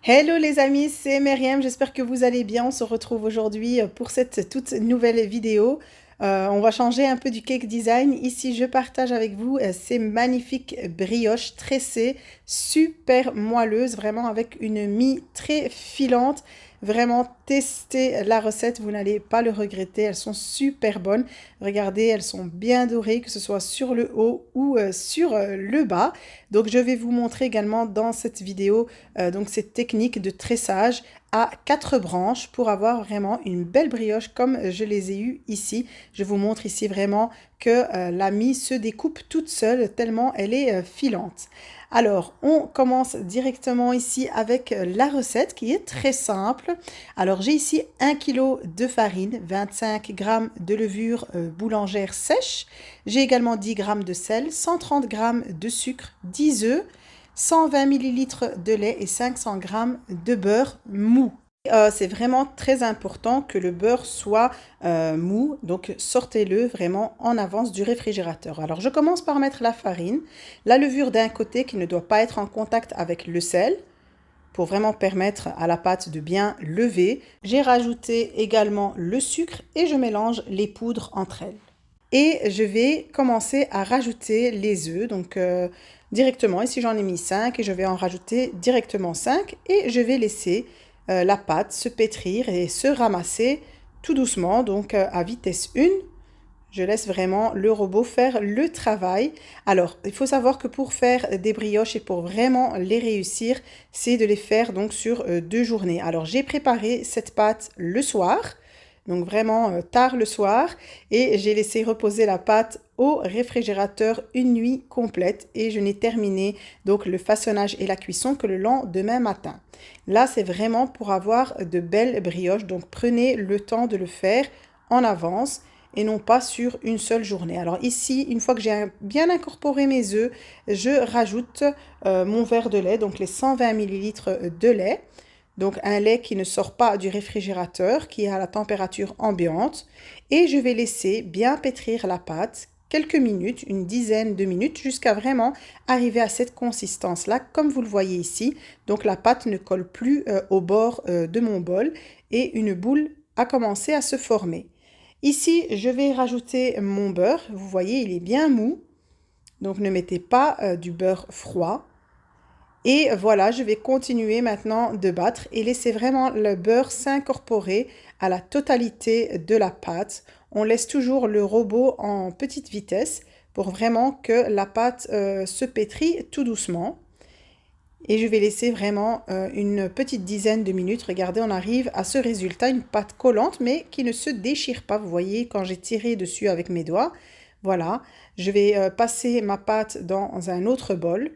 Hello les amis, c'est Myriam, j'espère que vous allez bien. On se retrouve aujourd'hui pour cette toute nouvelle vidéo. On va changer un peu du cake design. Ici, je partage avec vous ces magnifiques brioches tressées, super moelleuses, vraiment avec une mie très filante. Vraiment, testez la recette, vous n'allez pas le regretter. Elles sont super bonnes. Regardez, elles sont bien dorées, que ce soit sur le haut ou sur le bas. Donc, je vais vous montrer également dans cette vidéo donc cette technique de tressage à 4 branches pour avoir vraiment une belle brioche comme je les ai eues ici. Je vous montre ici vraiment que la mie se découpe toute seule tellement elle est filante. Alors, on commence directement ici avec la recette qui est très simple. Alors, j'ai ici 1 kg de farine, 25 g de levure boulangère sèche. J'ai également 10 g de sel, 130 g de sucre, 10 œufs, 120 ml de lait et 500 g de beurre mou. C'est vraiment très important que le beurre soit mou, donc sortez-le vraiment en avance du réfrigérateur. Alors je commence par mettre la farine, la levure d'un côté qui ne doit pas être en contact avec le sel pour vraiment permettre à la pâte de bien lever. J'ai rajouté également le sucre et je mélange les poudres entre elles. Et je vais commencer à rajouter les œufs, donc directement. Ici, j'en ai mis 5 et je vais en rajouter directement 5 et je vais laisser la pâte se pétrir et se ramasser tout doucement, donc à vitesse 1. Je laisse vraiment le robot faire le travail. Alors, il faut savoir que pour faire des brioches et pour vraiment les réussir, c'est de les faire donc sur 2 journées. Alors, j'ai préparé cette pâte le soir, donc vraiment tard le soir, et j'ai laissé reposer la pâte au réfrigérateur une nuit complète et je n'ai terminé donc le façonnage et la cuisson que le lendemain matin. Là, c'est vraiment pour avoir de belles brioches, donc prenez le temps de le faire en avance et non pas sur une seule journée. Alors ici, une fois que j'ai bien incorporé mes œufs, je rajoute mon verre de lait, donc les 120 ml de lait. Donc un lait qui ne sort pas du réfrigérateur, qui est à la température ambiante. Et je vais laisser bien pétrir la pâte quelques minutes, une dizaine de minutes, jusqu'à vraiment arriver à cette consistance-là, comme vous le voyez ici. Donc la pâte ne colle plus au bord de mon bol et une boule a commencé à se former. Ici, je vais rajouter mon beurre. Vous voyez, il est bien mou. Donc ne mettez pas du beurre froid. Et voilà, je vais continuer maintenant de battre et laisser vraiment le beurre s'incorporer à la totalité de la pâte. On laisse toujours le robot en petite vitesse pour vraiment que la pâte se pétrit tout doucement. Et je vais laisser vraiment une petite dizaine de minutes. Regardez, on arrive à ce résultat, une pâte collante mais qui ne se déchire pas. Vous voyez, quand j'ai tiré dessus avec mes doigts, voilà. Je vais passer ma pâte dans un autre bol.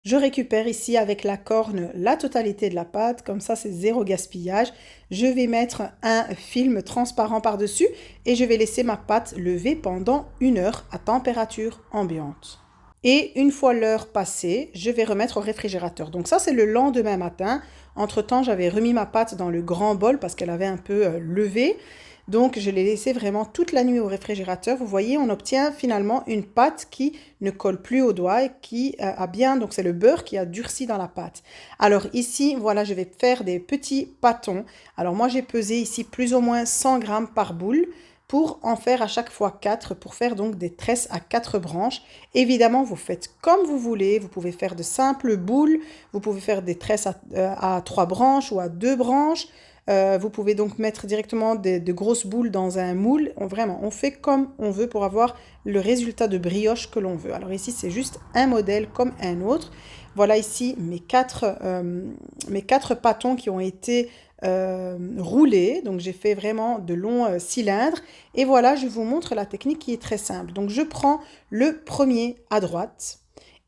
Je récupère ici avec la corne la totalité de la pâte, comme ça c'est zéro gaspillage. Je vais mettre un film transparent par-dessus et je vais laisser ma pâte lever pendant 1 heure à température ambiante. Et une fois l'heure passée, je vais remettre au réfrigérateur. Donc ça c'est le lendemain matin. Entre-temps, j'avais remis ma pâte dans le grand bol parce qu'elle avait un peu levé. Donc, je l'ai laissé vraiment toute la nuit au réfrigérateur. Vous voyez, on obtient finalement une pâte qui ne colle plus aux doigts et qui a bien, donc c'est le beurre qui a durci dans la pâte. Alors ici, voilà, je vais faire des petits pâtons. Alors moi, j'ai pesé ici plus ou moins 100 g par boule pour en faire à chaque fois 4, pour faire donc des tresses à 4 branches. Évidemment, vous faites comme vous voulez. Vous pouvez faire de simples boules, vous pouvez faire des tresses à 3 branches ou à 2 branches. Vous pouvez donc mettre directement de grosses boules dans un moule. Vraiment, on fait comme on veut pour avoir le résultat de brioche que l'on veut. Alors ici, c'est juste un modèle comme un autre. Voilà ici mes quatre pâtons qui ont été roulés. Donc j'ai fait vraiment de longs cylindres. Et voilà, je vous montre la technique qui est très simple. Donc je prends le premier à droite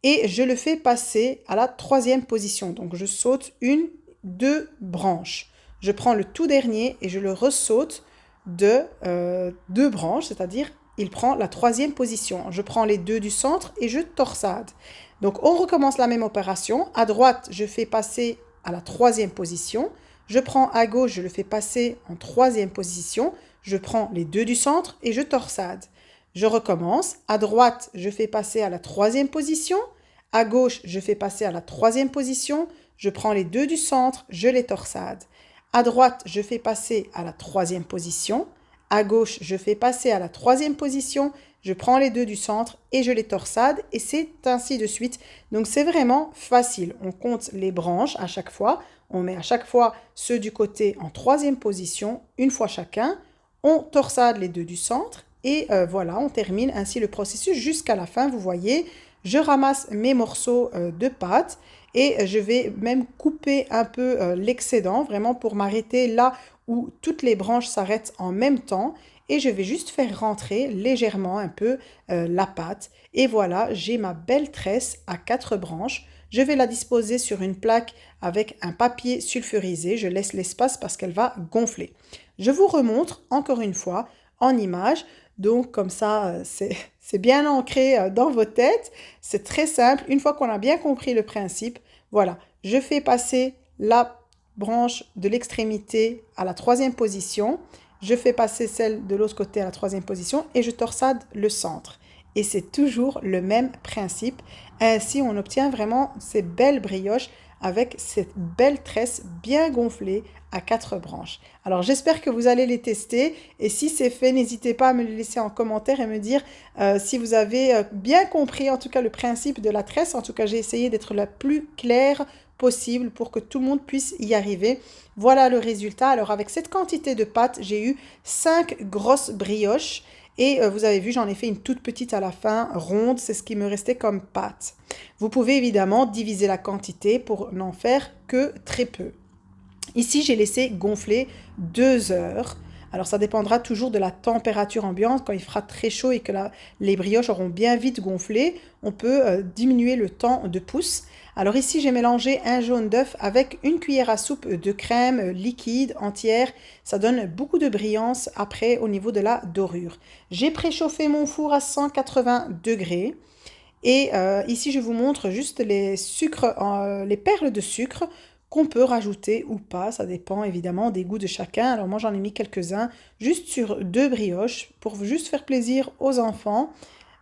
et je le fais passer à la 3e position. Donc je saute 1, 2 branches. Je prends le tout dernier et je le ressaute de 2 branches, c'est-à-dire il prend la 3e position. Je prends les 2 du centre et je torsade. Donc on recommence la même opération. À droite, je fais passer à la 3e position. Je prends à gauche, je le fais passer en 3e position. Je prends les 2 du centre et je torsade. Je recommence. À droite, je fais passer à la 3e position. À gauche, je fais passer à la 3e position. je prends les deux du centre, je les torsade. À droite, je fais passer à la troisième position. À gauche, je fais passer à la troisième position, je prends les deux du centre et je les torsade et c'est ainsi de suite. Donc c'est vraiment facile. On compte les branches à chaque fois. On met à chaque fois ceux du côté en troisième position, une fois chacun. On torsade les deux du centre et voilà, on termine ainsi le processus jusqu'à la fin. Vous voyez, je ramasse mes morceaux de pâte et je vais même couper un peu l'excédent, vraiment pour m'arrêter là où toutes les branches s'arrêtent en même temps. Et je vais juste faire rentrer légèrement un peu la pâte. Et voilà, j'ai ma belle tresse à 4 branches. Je vais la disposer sur une plaque avec un papier sulfurisé. Je laisse l'espace parce qu'elle va gonfler. Je vous remontre encore une fois en image. Donc comme ça, c'est bien ancré dans vos têtes. C'est très simple. Une fois qu'on a bien compris le principe, voilà, je fais passer la branche de l'extrémité à la troisième position. Je fais passer celle de l'autre côté à la troisième position et je torsade le centre. Et c'est toujours le même principe. Ainsi, on obtient vraiment ces belles brioches avec cette belle tresse bien gonflée à 4 branches. Alors, j'espère que vous allez les tester. Et si c'est fait, n'hésitez pas à me le laisser en commentaire et me dire si vous avez bien compris, en tout cas, le principe de la tresse. En tout cas, j'ai essayé d'être la plus claire possible pour que tout le monde puisse y arriver. Voilà le résultat. Alors avec cette quantité de pâte, j'ai eu 5 grosses brioches et vous avez vu, j'en ai fait une toute petite à la fin, ronde, c'est ce qui me restait comme pâte. Vous pouvez évidemment diviser la quantité pour n'en faire que très peu. Ici, j'ai laissé gonfler 2 heures. Alors, ça dépendra toujours de la température ambiante. Quand il fera très chaud et que les brioches auront bien vite gonflé, on peut diminuer le temps de pousse. Alors ici, j'ai mélangé un jaune d'œuf avec une cuillère à soupe de crème liquide entière. Ça donne beaucoup de brillance après au niveau de la dorure. J'ai préchauffé mon four à 180 degrés. Et ici, je vous montre juste les perles de sucre qu'on peut rajouter ou pas. Ça dépend évidemment des goûts de chacun. Alors moi, j'en ai mis quelques-uns juste sur 2 brioches pour juste faire plaisir aux enfants.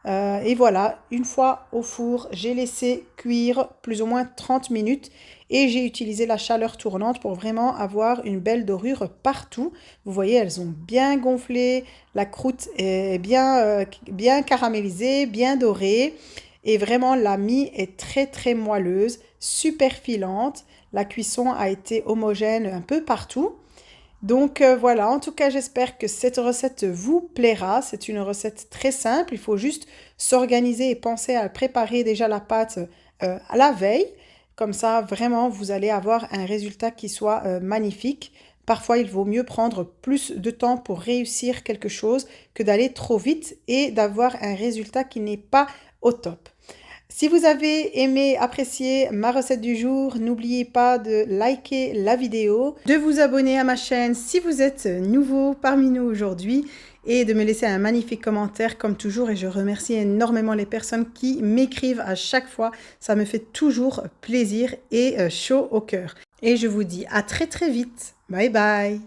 Et voilà, une fois au four, j'ai laissé cuire plus ou moins 30 minutes et j'ai utilisé la chaleur tournante pour vraiment avoir une belle dorure partout. Vous voyez, elles ont bien gonflé, la croûte est bien caramélisée, bien dorée et vraiment la mie est très très moelleuse, super filante. La cuisson a été homogène un peu partout. Donc voilà, en tout cas j'espère que cette recette vous plaira. C'est une recette très simple, il faut juste s'organiser et penser à préparer déjà la pâte à la veille. Comme ça vraiment vous allez avoir un résultat qui soit magnifique. Parfois il vaut mieux prendre plus de temps pour réussir quelque chose que d'aller trop vite et d'avoir un résultat qui n'est pas au top. Si vous avez aimé, apprécié ma recette du jour, n'oubliez pas de liker la vidéo, de vous abonner à ma chaîne si vous êtes nouveau parmi nous aujourd'hui et de me laisser un magnifique commentaire comme toujours. Et je remercie énormément les personnes qui m'écrivent à chaque fois. Ça me fait toujours plaisir et chaud au cœur. Et je vous dis à très très vite. Bye bye.